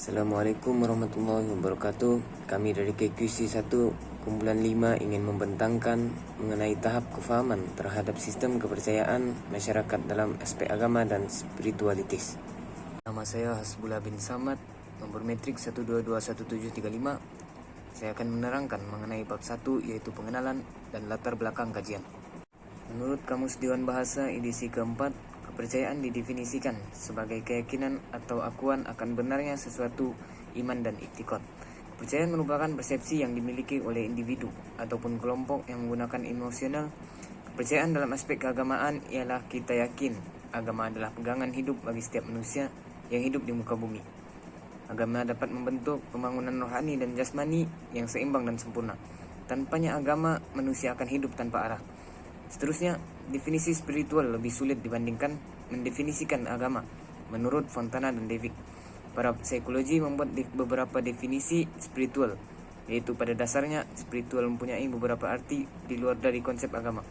Assalamualaikum warahmatullahi wabarakatuh. Kami dari KQC 1 kumpulan 5 ingin membentangkan mengenai tahap kefahaman terhadap sistem kepercayaan masyarakat dalam aspek agama dan spiritualitas. Nama saya Hasbullah bin Samad, nomor metrik 1221735. Saya akan menerangkan mengenai bab 1, yaitu pengenalan dan latar belakang kajian. Menurut Kamus Dewan Bahasa edisi keempat, kepercayaan didefinisikan sebagai keyakinan atau akuan akan benarnya sesuatu, iman dan iktikad. Kepercayaan merupakan persepsi yang dimiliki oleh individu ataupun kelompok yang menggunakan emosional. Kepercayaan dalam aspek keagamaan ialah kita yakin agama adalah pegangan hidup bagi setiap manusia yang hidup di muka bumi. Agama dapat membentuk pembangunan rohani dan jasmani yang seimbang dan sempurna. Tanpanya agama, manusia akan hidup tanpa arah. Seterusnya, definisi spiritual lebih sulit dibandingkan mendefinisikan agama, menurut Fontana dan David. Para psikologi membuat beberapa definisi spiritual, yaitu pada dasarnya spiritual mempunyai beberapa arti di luar dari konsep agama.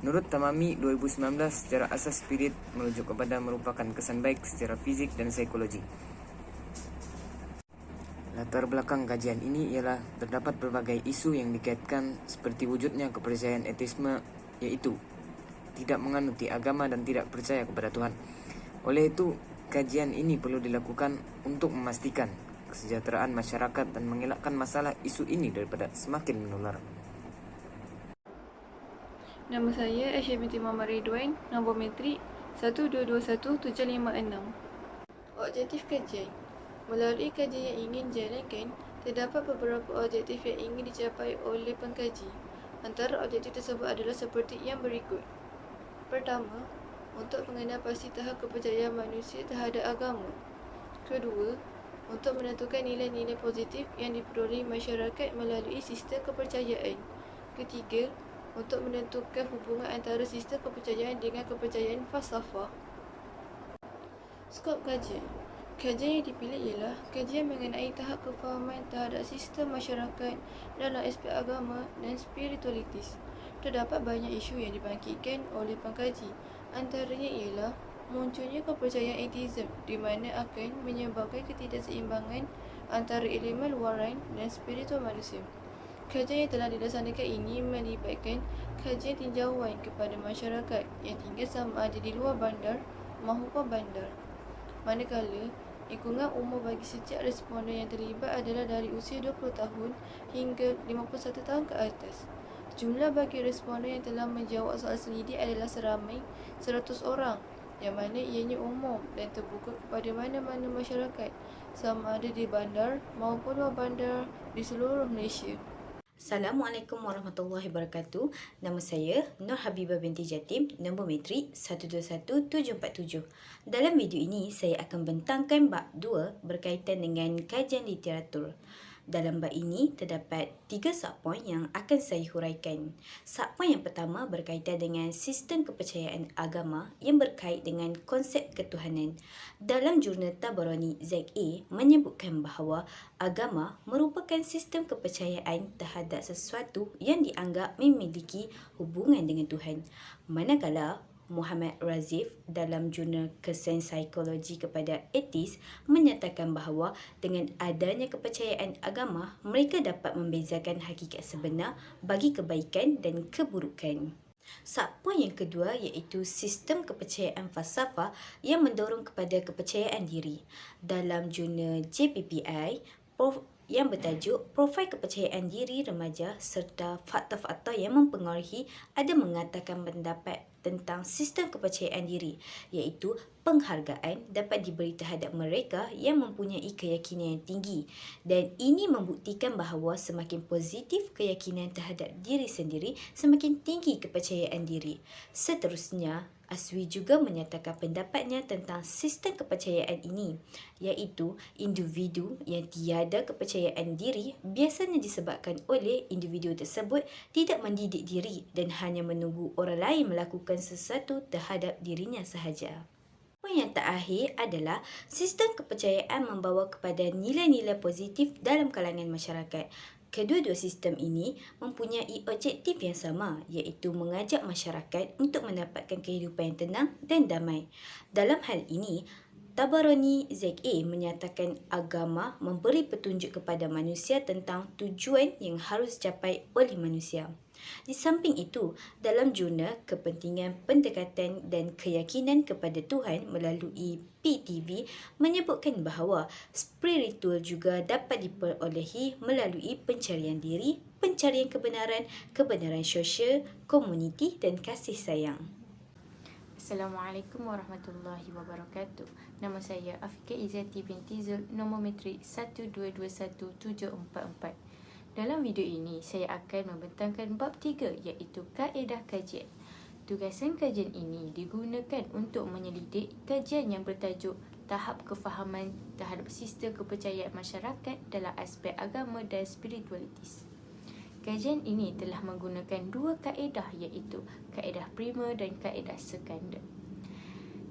Menurut Tamami 2019, secara asas spirit merujuk kepada merupakan kesan baik secara fisik dan psikologi. Latar belakang kajian ini ialah terdapat berbagai isu yang dikaitkan seperti wujudnya kepercayaan etisme, yaitu tidak menganuti agama dan tidak percaya kepada Tuhan. Oleh itu, kajian ini perlu dilakukan untuk memastikan kesejahteraan masyarakat dan mengelakkan masalah isu ini daripada semakin menular. Nama saya Aisyah binti Muhammad Ridwan, nombor metrik 1221756. Objektif kajian. Melalui kajian yang ingin dijalankan, terdapat beberapa objektif yang ingin dicapai oleh pengkaji. Antara objektif tersebut adalah seperti yang berikut. Pertama, untuk mengenal pasti tahap kepercayaan manusia terhadap agama. Kedua, untuk menentukan nilai-nilai positif yang diperoleh masyarakat melalui sistem kepercayaan. Ketiga, untuk menentukan hubungan antara sistem kepercayaan dengan kepercayaan falsafah. Skop kajian. Kajian yang dipilih ialah kajian mengenai tahap kefahaman terhadap sistem masyarakat dalam aspek agama dan spiritualitas. Terdapat banyak isu yang dibangkitkan oleh pengkaji. Antaranya ialah munculnya kepercayaan ateisme di mana akan menyebabkan ketidakseimbangan antara elemen luaran dan spiritual manusia. Kajian yang telah dilaksanakan ini melibatkan kajian tinjauan kepada masyarakat yang tinggal sama ada di luar bandar maupun bandar. Manakala, lingkungan umur bagi setiap responden yang terlibat adalah dari usia 20 tahun hingga 51 tahun ke atas. Jumlah bagi responden yang telah menjawab soal selidik adalah seramai 100 orang, yang mana ianya umum dan terbuka kepada mana-mana masyarakat, sama ada di bandar maupun luar bandar di seluruh Malaysia. Assalamualaikum warahmatullahi wabarakatuh. Nama saya Nur Habibah binti Jatim, nombor metrik 121747. Dalam video ini, saya akan bentangkan bab 2 berkaitan dengan kajian literatur. Dalam bab ini, terdapat 3 subpoin yang akan saya huraikan. Subpoin yang pertama berkaitan dengan sistem kepercayaan agama yang berkait dengan konsep ketuhanan. Dalam jurnal Tabarani ZA menyebutkan bahawa agama merupakan sistem kepercayaan terhadap sesuatu yang dianggap memiliki hubungan dengan Tuhan. Manakala Muhammad Razif dalam jurnal Kesan Psikologi kepada Etis menyatakan bahawa dengan adanya kepercayaan agama, mereka dapat membezakan hakikat sebenar bagi kebaikan dan keburukan. Subpoin yang kedua iaitu sistem kepercayaan falsafah yang mendorong kepada kepercayaan diri. Dalam jurnal JPPI, yang bertajuk Profil Kepercayaan Diri Remaja serta Fakta-Fakta yang Mempengaruhi ada mengatakan pendapat tentang sistem kepercayaan diri, iaitu penghargaan dapat diberi terhadap mereka yang mempunyai keyakinan yang tinggi, dan ini membuktikan bahawa semakin positif keyakinan terhadap diri sendiri, semakin tinggi kepercayaan diri. Seterusnya, Aswi juga menyatakan pendapatnya tentang sistem kepercayaan ini, iaitu individu yang tiada kepercayaan diri biasanya disebabkan oleh individu tersebut tidak mendidik diri dan hanya menunggu orang lain melakukan sesuatu terhadap dirinya sahaja. Poin yang terakhir adalah sistem kepercayaan membawa kepada nilai-nilai positif dalam kalangan masyarakat. Kedua-dua sistem ini mempunyai objektif yang sama, iaitu mengajak masyarakat untuk mendapatkan kehidupan yang tenang dan damai. Dalam hal ini, Tabarani ZA menyatakan agama memberi petunjuk kepada manusia tentang tujuan yang harus dicapai oleh manusia. Di samping itu, dalam jurnal Kepentingan Pendekatan dan Keyakinan kepada Tuhan melalui PTV menyebutkan bahawa spiritual juga dapat diperolehi melalui pencarian diri, pencarian kebenaran, kebenaran sosial, komuniti dan kasih sayang. Assalamualaikum warahmatullahi wabarakatuh. Nama saya Afika Izzati binti Zul, nombor matrik 1221744. Dalam video ini, saya akan membentangkan bab 3 iaitu kaedah kajian. Tugasan kajian ini digunakan untuk menyelidik kajian yang bertajuk tahap kefahaman terhadap sistem kepercayaan masyarakat dalam aspek agama dan spiritualitis. Kajian ini telah menggunakan dua kaedah iaitu kaedah primer dan kaedah sekunder.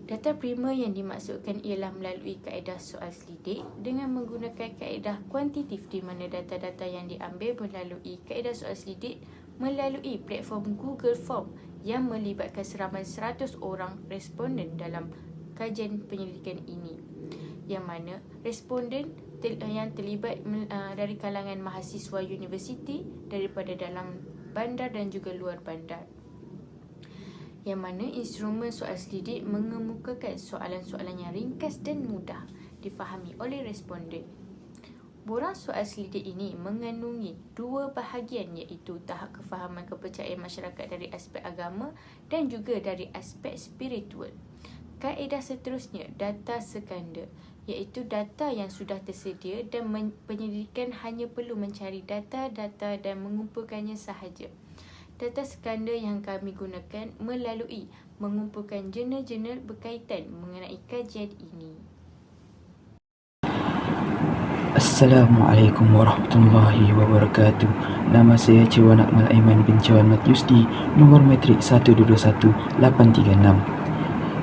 Data primer yang dimaksudkan ialah melalui kaedah soal selidik dengan menggunakan kaedah kuantitatif di mana data-data yang diambil melalui kaedah soal selidik melalui platform Google Form yang melibatkan seraman 100 orang responden dalam kajian penyelidikan ini, yang mana responden yang terlibat dari kalangan mahasiswa universiti daripada dalam bandar dan juga luar bandar, yang mana instrumen soal selidik mengemukakan soalan-soalan yang ringkas dan mudah difahami oleh responden. Borang soal selidik ini mengandungi dua bahagian iaitu tahap kefahaman kepercayaan masyarakat dari aspek agama dan juga dari aspek spiritual. Kaedah seterusnya, data sekunder, iaitu data yang sudah tersedia dan penyelidikan hanya perlu mencari data-data dan mengumpulkannya sahaja. Data sekunder yang kami gunakan melalui mengumpulkan jurnal-jurnal berkaitan mengenai kajian ini. Assalamualaikum warahmatullahi wabarakatuh. Nama saya Cewan Akmal Aiman bin Cewan Mat Yusdi, nombor matrik 1218836.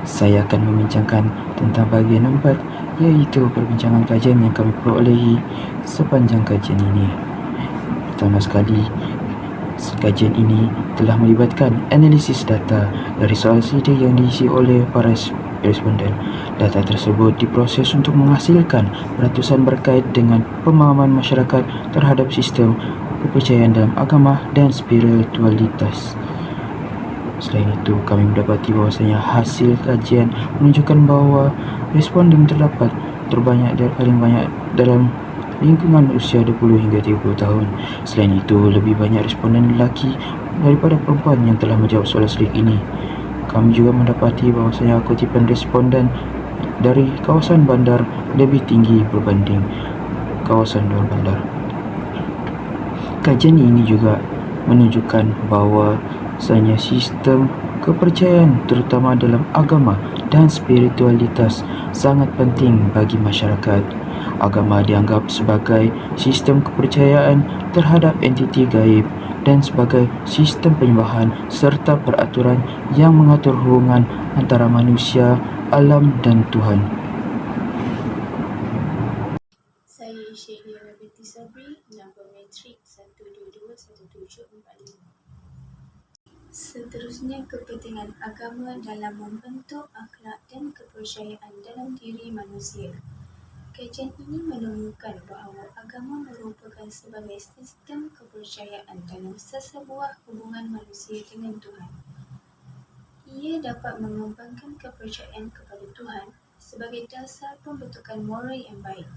Saya akan membincangkan tentang bahagian 4 iaitu perbincangan kajian yang kami perolehi sepanjang kajian ini. Pertama sekali, kajian ini telah melibatkan analisis data dari soal selidik yang diisi oleh para responden. Data tersebut diproses untuk menghasilkan peratusan berkait dengan pemahaman masyarakat terhadap sistem kepercayaan dalam agama dan spiritualitas. Selain itu, kami mendapati bahawasanya hasil kajian menunjukkan bahawa responden terdapat paling banyak dalam lingkungan usia 20 hingga 30 tahun. Selain itu, lebih banyak responden lelaki daripada perempuan yang telah menjawab soalan selidik ini. Kami juga mendapati bahawasanya kutipan responden dari kawasan bandar lebih tinggi berbanding kawasan luar bandar. Kajian ini juga menunjukkan bahawa sistem kepercayaan terutama dalam agama dan spiritualitas sangat penting bagi masyarakat. Agama dianggap sebagai sistem kepercayaan terhadap entiti gaib dan sebagai sistem penyembahan serta peraturan yang mengatur hubungan antara manusia, alam dan Tuhan. Saya Syahlia binti Sabri, nombor matrik 1221745. Seterusnya, kepentingan agama dalam membentuk akhlak dan kepercayaan dalam diri manusia. Kajian ini menemukan bahawa agama merupakan sebagai sistem kepercayaan dalam sesebuah hubungan manusia dengan Tuhan. Ia dapat mengembangkan kepercayaan kepada Tuhan sebagai dasar pembentukan moral yang baik.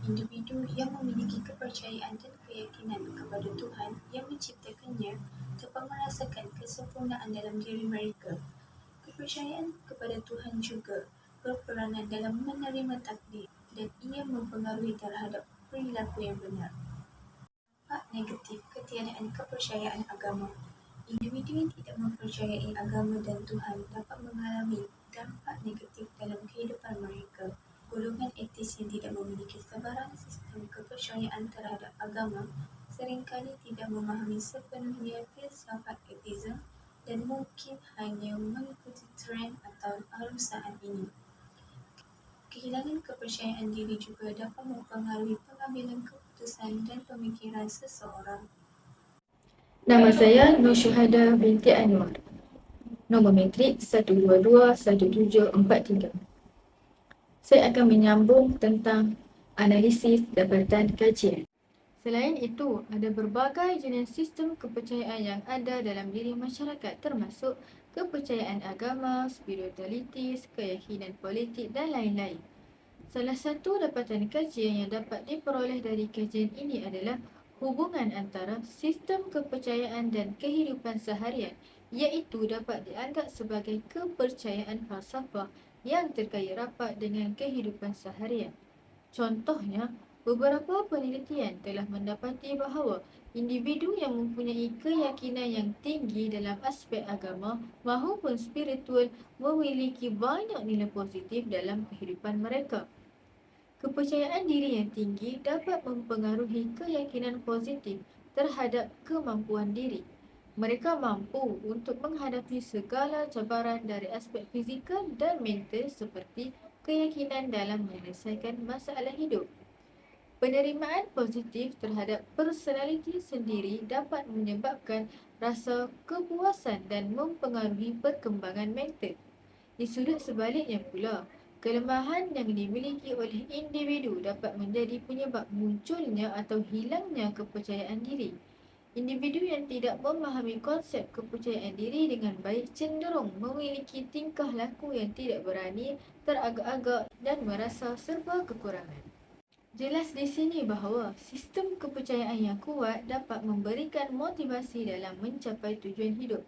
Individu yang memiliki kepercayaan dan keyakinan kepada Tuhan yang menciptakannya dapat merasakan kesempurnaan dalam diri mereka. Kepercayaan kepada Tuhan juga berperanan dalam menerima takdir dan ia mempengaruhi terhadap perilaku yang benar. Dampak negatif ketiadaan kepercayaan agama. Individu yang tidak mempercayai agama dan Tuhan dapat mengalami dampak negatif dalam kehidupan mereka. Golongan etis yang tidak memiliki sebarang sistem kepercayaan terhadap agama seringkali tidak memahami sepenuhnya filsafat etisme dan mungkin hanya mengikuti tren atau arus saat ini. Kehilangan kepercayaan diri juga dapat mempengaruhi pengambilan keputusan dan pemikiran seseorang. Nama saya Nur Syuhada binti Anwar. Nombor matrik 1221743. Saya akan menyambung tentang analisis dapatan kajian. Selain itu, ada berbagai jenis sistem kepercayaan yang ada dalam diri masyarakat termasuk kepercayaan agama, spiritualitis, keyakinan politik dan lain-lain. Salah satu dapatan kajian yang dapat diperoleh dari kajian ini adalah hubungan antara sistem kepercayaan dan kehidupan seharian, iaitu dapat dianggap sebagai kepercayaan falsafah yang terkait rapat dengan kehidupan seharian. Contohnya, beberapa penelitian telah mendapati bahawa individu yang mempunyai keyakinan yang tinggi dalam aspek agama maupun spiritual memiliki banyak nilai positif dalam kehidupan mereka. Kepercayaan diri yang tinggi dapat mempengaruhi keyakinan positif terhadap kemampuan diri. Mereka mampu untuk menghadapi segala cabaran dari aspek fizikal dan mental seperti keyakinan dalam menyelesaikan masalah hidup. Penerimaan positif terhadap personaliti sendiri dapat menyebabkan rasa kepuasan dan mempengaruhi perkembangan mental. Di sudut sebaliknya pula, kelemahan yang dimiliki oleh individu dapat menjadi penyebab munculnya atau hilangnya kepercayaan diri. Individu yang tidak memahami konsep kepercayaan diri dengan baik cenderung memiliki tingkah laku yang tidak berani, teragak-agak dan merasa serba kekurangan. Jelas di sini bahawa sistem kepercayaan yang kuat dapat memberikan motivasi dalam mencapai tujuan hidup.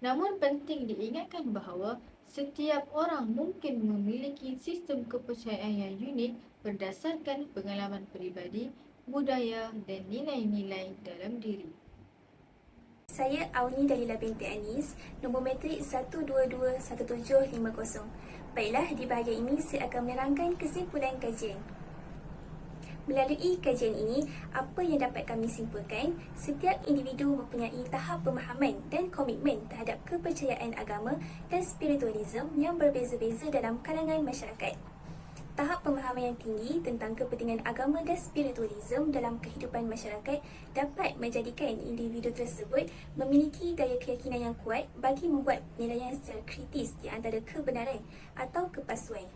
Namun penting diingatkan bahawa setiap orang mungkin memiliki sistem kepercayaan yang unik berdasarkan pengalaman peribadi, budaya dan nilai-nilai dalam diri. Saya Auni Dalila binti Anis, nombor metrik 1221750. Baiklah, di bahagian ini saya akan menerangkan kesimpulan kajian. Melalui kajian ini, apa yang dapat kami simpulkan, setiap individu mempunyai tahap pemahaman dan komitmen terhadap kepercayaan agama dan spiritualisme yang berbeza-beza dalam kalangan masyarakat. Tahap pemahaman yang tinggi tentang kepentingan agama dan spiritualisme dalam kehidupan masyarakat dapat menjadikan individu tersebut memiliki daya keyakinan yang kuat bagi membuat penilaian secara kritis di antara kebenaran atau kepalsuan.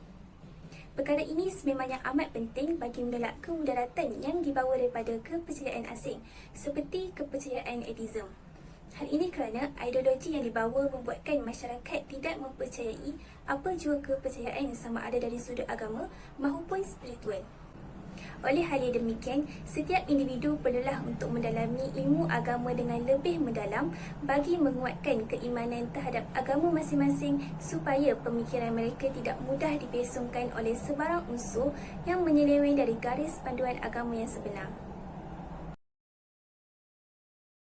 Perkara ini sememangnya amat penting bagi mengelak kemudaratan yang dibawa daripada kepercayaan asing seperti kepercayaan atheism. Hal ini kerana ideologi yang dibawa membuatkan masyarakat tidak mempercayai apa jua kepercayaan sama ada dari sudut agama maupun spiritual. Oleh hal yang demikian, setiap individu perlulah untuk mendalami ilmu agama dengan lebih mendalam bagi menguatkan keimanan terhadap agama masing-masing supaya pemikiran mereka tidak mudah dibesongkan oleh sebarang unsur yang menyeleweng dari garis panduan agama yang sebenar.